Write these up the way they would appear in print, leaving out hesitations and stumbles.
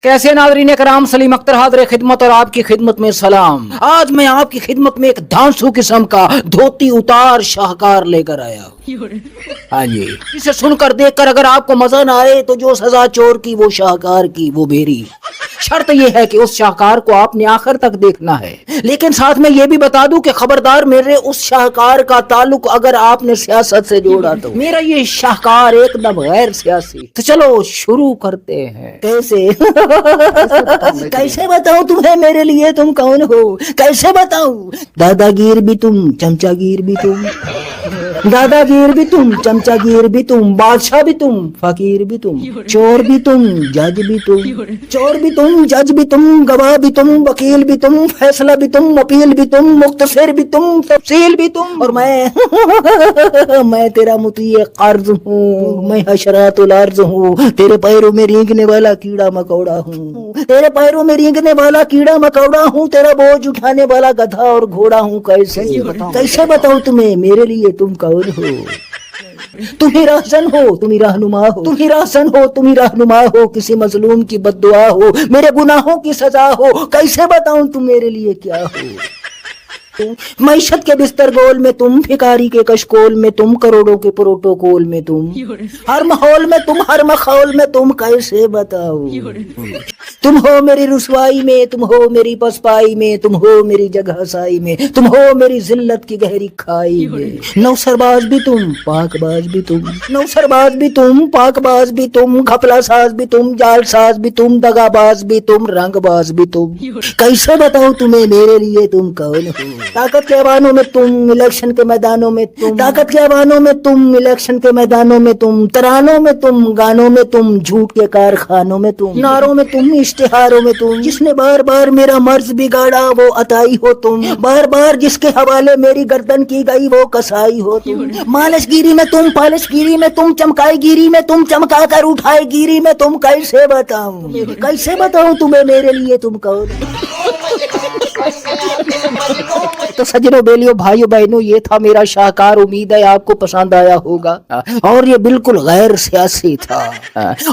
कैसे नाज़रीन कराम, सलीम अख्तर हाज़िर खिदमत और आपकी खिदमत में सलाम। आज मैं आपकी खिदमत में एक धांसू किस्म का धोती उतार शाहकार लेकर आया हूँ। हाँ जी, इसे सुनकर देखकर अगर आपको मजा ना आए तो जो सजा चोर की वो शाहकार की वो मेरी। शर्त यह है कि उस शाहकार को आपने आखिर तक देखना है, लेकिन साथ में ये भी बता दूं कि खबरदार मेरे उस शाहकार का ताल्लुक अगर आपने सियासत से जोड़ा तो मेरा ये शाहकार एकदम गैर सियासी। तो चलो शुरू करते हैं। कैसे कैसे बताऊं तुम्हें मेरे लिए तुम कौन हो? कैसे बताऊं? दादागीर भी तुम, चमचागीर भी तुम, दादागीर भी तुम, चमचागीर भी तुम, बादशाह भी तुम, फकीर भी तुम, चोर भी तुम, जज भी तुम, चोर भी तुम, जज भी तुम, गवाह भी तुम, वकील भी तुम, फैसला भी तुम, अपील भी तुम, मुख्तसर भी तुम, तफसील भी तुम, और मैं तेरा मुतीय कर्ज हूँ, मैं हशरातुल अर्ज हूँ, तेरे पैरों में रेंगने वाला कीड़ा मकोड़ा हूँ, तेरे पैरों में रेंगने वाला कीड़ा मकोड़ा हूँ, तेरा बोझ उठाने वाला गधा और घोड़ा हूँ। कैसे बताऊं तुम्हें मेरे लिए तुम कौन हो? तुम ही राहसन हो, तुम ही रहनुमा हो, तुम ही राहसन हो, तुम ही रहनुमा हो, किसी मजलूम की बद्दुआ हो, मेरे गुनाहों की सजा हो। कैसे बताऊं तुम मेरे लिए क्या हो? मैशत के बिस्तर गोल में तुम, भिखारी के कशकोल में तुम, करोड़ों के प्रोटोकॉल में तुम, हर माहौल में तुम, हर मखौल में तुम। कैसे बताओ? तुम हो मेरी रुसवाई में, तुम हो मेरी पसपाई में, तुम हो मेरी जगहसाई में, तुम हो मेरी जिल्लत की गहरी खाई में। नौसरबाज भी तुम, पाकबाज भी तुम, नौसरबाज भी तुम, पाकबाज भी तुम, घपला साज भी तुम, जालसाज भी तुम, दगाबाज भी तुम, रंगबाज भी तुम। कैसे बताओ तुम्हें मेरे लिए तुम कौन हो? ताकत के अवानों में तुम, इलेक्शन के मैदानों में तुम, ताकत के अवानों में तुम, इलेक्शन के मैदानों में तुम, तरानों में तुम, गानों में तुम, झूठ के कारखानों में तुम, नारों में तुम, इश्तिहारों में तुम। जिसने बार बार मेरा मर्ज बिगाड़ा वो अताई हो तुम, बार बार जिसके हवाले मेरी गर्दन की गई वो कसाई हो तुम। मालिशगिरी में तुम, पालिशगिरी में तुम, चमकाईगिरी में तुम, चमका कर उठाए गिरी में तुम। कैसे बताऊं, कैसे बताऊं तुम्हें मेरे लिए तुम कौन? तो सजनों, बेलियों, भाइयों बहनों, ये था मेरा शाहकार। उम्मीद है आपको पसंद आया होगा और ये बिल्कुल गैर सियासी था।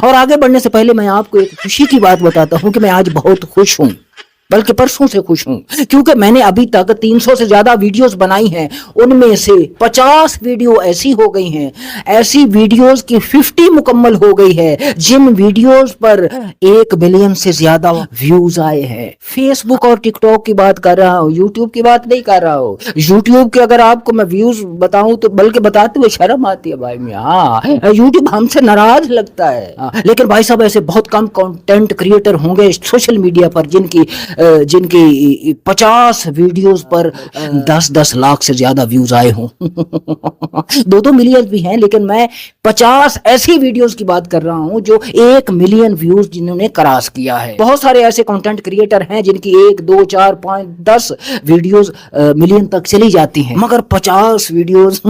और आगे बढ़ने से पहले मैं आपको एक खुशी की बात बताता हूँ कि मैं आज बहुत खुश हूँ, बल्कि परसों से खुश हूं, क्योंकि मैंने अभी तक 300 से ज्यादा वीडियोस बनाई हैं। उनमें से 50 वीडियो ऐसी हो गई हैं, ऐसी वीडियोस की 50 मुकम्मल हो गई है जिन वीडियोस पर 1 मिलियन से ज्यादा व्यूज आए हैं। फेसबुक और टिकटॉक की बात कर रहा हूँ, यूट्यूब की बात नहीं कर रहा हूँ। यूट्यूब के अगर आपको मैं व्यूज बताऊं तो बल्कि बताते हुए शर्म आती है भाई। में हाँ, यूट्यूब हमसे नाराज लगता है। लेकिन भाई साहब, ऐसे बहुत कम कंटेंट क्रिएटर होंगे सोशल मीडिया पर जिनकी 50 वीडियोस पर 10-10 लाख से ज्यादा व्यूज आए हों। 2-2 मिलियन भी हैं, लेकिन मैं 50 ऐसी वीडियोस की बात कर रहा हूं जो 1 मिलियन व्यूज जिन्होंने क्रॉस किया है। बहुत सारे ऐसे कंटेंट क्रिएटर हैं जिनकी 1, 2, 4, 5, 10 वीडियोस मिलियन तक चली जाती हैं, मगर 50 वीडियोस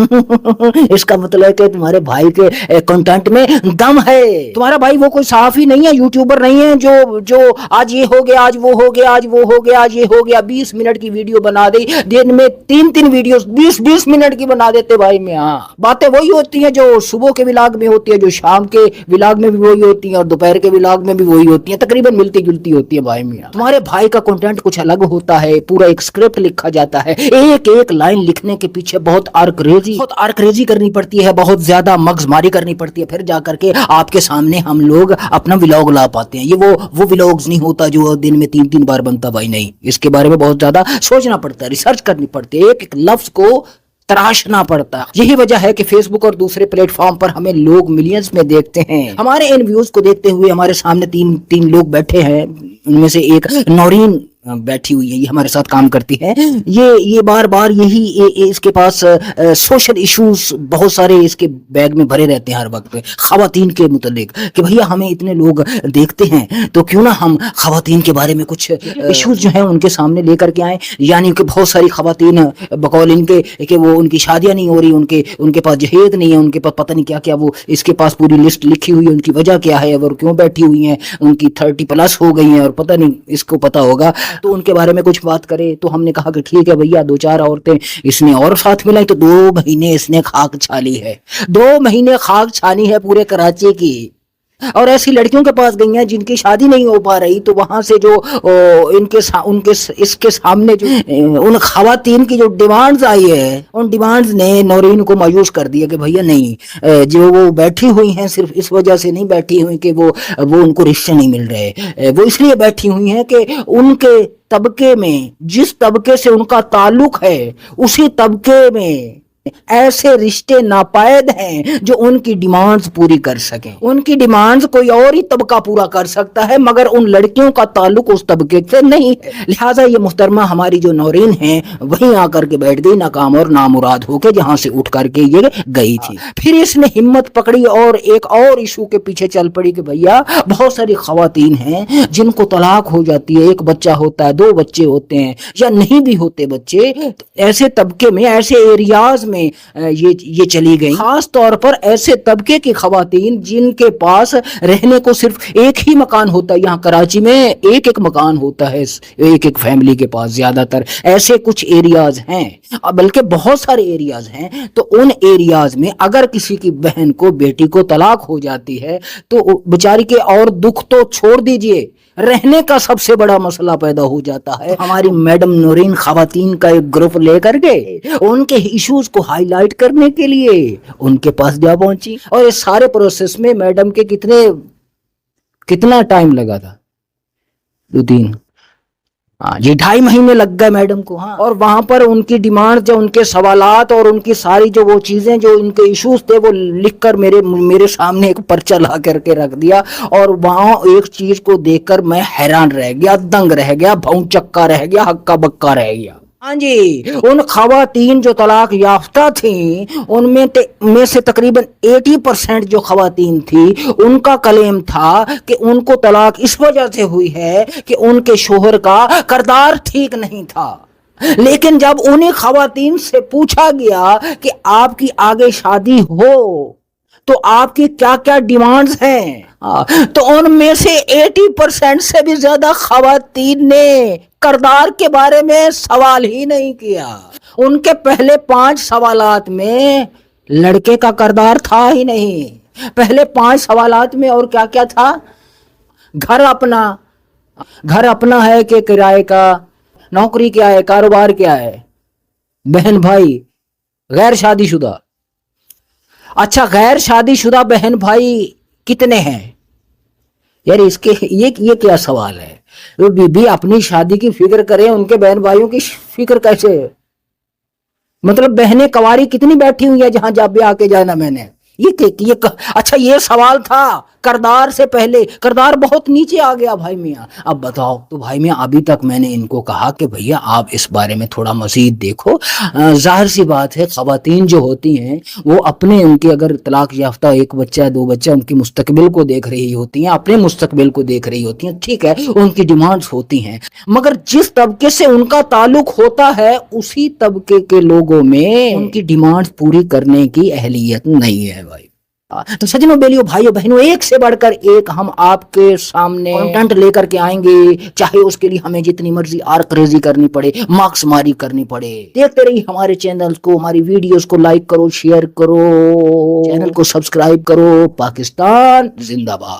इसका मतलब है कि तुम्हारे भाई के कंटेंट में दम है। तुम्हारा भाई वो कोई साफी नहीं है, यूट्यूबर नहीं है जो आज ये हो गया, आज वो हो गया, आज वो हो गया, आज ये हो गया। 20 मिनट की वीडियो बना दी, दिन में 3-3 वीडियो 20-20 मिनट की बना देते भाई। में हाँ, बातें वही होती हैं जो सुबह के व्लॉग में होती है, जो शाम के व्लॉग में भी वही होती है और दोपहर के व्लॉग में भी वही होती है, तकरीबन मिलती जुलती होती है भाई। मियां, तुम्हारे भाई का कंटेंट कुछ अलग होता है, पूरा एक स्क्रिप्ट लिखा जाता है। एक एक लाइन लिखने के पीछे बहुत आर्करेजी करनी पड़ती है, बहुत ज्यादा मगजमारी करनी पड़ती है, फिर जाकर के आपके सामने हम लोग अपना व्लॉग ला पाते हैं। ये वो व्लॉग्स नहीं होता जो दिन में 3-3 बार बनता भाई। नहीं, इसके बारे में बहुत ज्यादा सोचना पड़ता है, रिसर्च करनी पड़ती है, एक एक लफ्ज को तराशना पड़ता है। यही वजह है कि फेसबुक और दूसरे प्लेटफॉर्म पर हमें लोग मिलियंस में देखते हैं। हमारे इन व्यूज को देखते हुए हमारे सामने तीन लोग बैठे हैं, उनमें से एक नौरीन बैठी हुई है, ये हमारे साथ काम करती है। ये बार बार इसके पास सोशल इश्यूज बहुत सारे इसके बैग में भरे रहते हैं हर वक्त खवातीन के मुतालिक, कि भैया हमें इतने लोग देखते हैं तो क्यों ना हम खवातीन के बारे में कुछ इश्यूज जो हैं उनके सामने लेकर के आए। यानी कि बहुत सारी खवातीन बकौल इनके कि वो उनकी शादियां नहीं हो रही, उनके पास जहेज नहीं है, उनके पास पता नहीं क्या क्या, वो इसके पास पूरी लिस्ट लिखी हुई है, उनकी वजह क्या है और क्यों बैठी हुई हैं, उनकी 30+ हो गई हैं और पता नहीं इसको पता होगा तो उनके बारे में कुछ बात करे। तो हमने कहा कि ठीक है भैया, 2-4 औरतें इसने और साथ मिलाई तो 2 महीने इसने खाक छाली है, 2 महीने खाक छानी है पूरे कराची की। और ऐसी लड़कियों के पास गई हैं जिनकी शादी नहीं हो पा रही, तो वहां से जो उनके इसके सामने जो उन खवातीन की जो डिमांड्स आई है, उन डिमांड्स ने नौरीन को मायूस कर दिया कि भैया नहीं, जो वो बैठी हुई हैं सिर्फ इस वजह से नहीं बैठी हुई कि वो उनको रिश्ते नहीं मिल रहे, वो इसलिए बैठी हुई हैं कि उनके तबके में, जिस तबके से उनका ताल्लुक है, उसी तबके में ऐसे रिश्ते नापायद हैं जो उनकी डिमांड्स पूरी कर सकें। उनकी डिमांड्स कोई और ही तबका पूरा कर सकता है, मगर उन लड़कियों का ताल्लुक उस तबके से नहीं है। लिहाजा ये मुहतरमा हमारी जो नौरीन है वहीं आकर के बैठ गई, नाकाम और नामुराद होके जहां से उठ करके ये गई थी। फिर इसने हिम्मत पकड़ी और एक और इशू के पीछे चल पड़ी कि भैया बहुत सारी खवातीन हैं जिनको तलाक हो जाती है, एक बच्चा होता है, 2 बच्चे होते हैं या नहीं भी होते बच्चे, ऐसे तबके में, ऐसे एरियाज में ये चली गई। खास तौर पर ऐसे तबके की खवातीन जिनके पास रहने को सिर्फ एक ही मकान होता है, यहाँ कराची में एक मकान होता है एक फैमिली के पास, ज्यादातर ऐसे कुछ एरियाज हैं, बल्कि बहुत सारे एरियाज हैं। तो उन एरियाज में अगर किसी की बहन को, बेटी को तलाक हो जाती है तो बेचारी के और दुख तो छोड़ दीजिए, रहने का सबसे बड़ा मसला पैदा हो जाता है। हमारी मैडम नौरीन खवातीन का एक ग्रुप लेकर के उनके इश्यूज को हाईलाइट करने के लिए उनके पास जा पहुंची, और इस सारे प्रोसेस में मैडम के कितना टाइम लगा था? 2-3 जी 2.5 महीने लग गए मैडम को। हाँ, और वहां पर उनकी डिमांड, जो उनके सवालात और उनकी सारी जो वो चीजें, जो इनके इश्यूज थे, वो लिखकर मेरे सामने एक पर्चा ला करके रख दिया। और वहां एक चीज को देखकर मैं हैरान रह गया, दंग रह गया, भौंचक्का रह गया, हक्का बक्का रह गया। हाँ जी, उन खवातीन जो तलाक याफ्ता थी उनमें से तकरीबन 80% जो खवातीन थी उनका क्लेम था कि उनको तलाक इस वजह से हुई है कि उनके शोहर का किरदार ठीक नहीं था। लेकिन जब उन्हीं खवातीन से पूछा गया कि आपकी आगे शादी हो तो आपकी क्या क्या डिमांड्स हैं, तो उनमें से 80% से भी ज्यादा खवातीन ने किरदार के बारे में सवाल ही नहीं किया। उनके पहले 5 सवालात में लड़के का किरदार था ही नहीं। पहले 5 सवालात में और क्या क्या था? घर अपना है कि किराए का, नौकरी क्या है, कारोबार क्या है, बहन भाई, गैर शादीशुदा। अच्छा, गैर शादीशुदा बहन भाई कितने हैं? यार इसके ये क्या सवाल है? वो बीबी अपनी शादी की फिक्र करे, उनके बहन भाइयों की फिक्र कैसे? मतलब बहनें कवारी कितनी बैठी हुई है जहां जब भी आके जाना मैंने अच्छा ये सवाल था किरदार से पहले। किरदार बहुत नीचे आ गया भाई मियाँ। अब बताओ तो भाई मियाँ, अभी तक मैंने इनको कहा कि भैया आप इस बारे में थोड़ा मजीद देखो। जाहिर सी बात है खवातीन जो होती हैं वो अपने, उनके अगर तलाक याफ्ता 1 बच्चा 2 बच्चा, उनकी मुस्तकबिल को देख रही होती हैं, अपने मुस्तकबिल को देख रही होती हैं, ठीक है, उनकी डिमांड्स होती हैं, मगर जिस तबके से उनका ताल्लुक होता है उसी तबके के लोगों में उनकी डिमांड्स पूरी करने की अहलियत नहीं है भाई। तो सज्जनों, बेलियों, भाइयों, बहनों, एक से बढ़कर एक हम आपके सामने कंटेंट लेकर के आएंगे, चाहे उसके लिए हमें जितनी मर्जी आर्करेजी करनी पड़े, मार्क्स मारी करनी पड़े। देखते रहिए हमारे चैनल को, हमारी वीडियोस को लाइक करो, शेयर करो, चैनल को सब्सक्राइब करो। पाकिस्तान जिंदाबाद।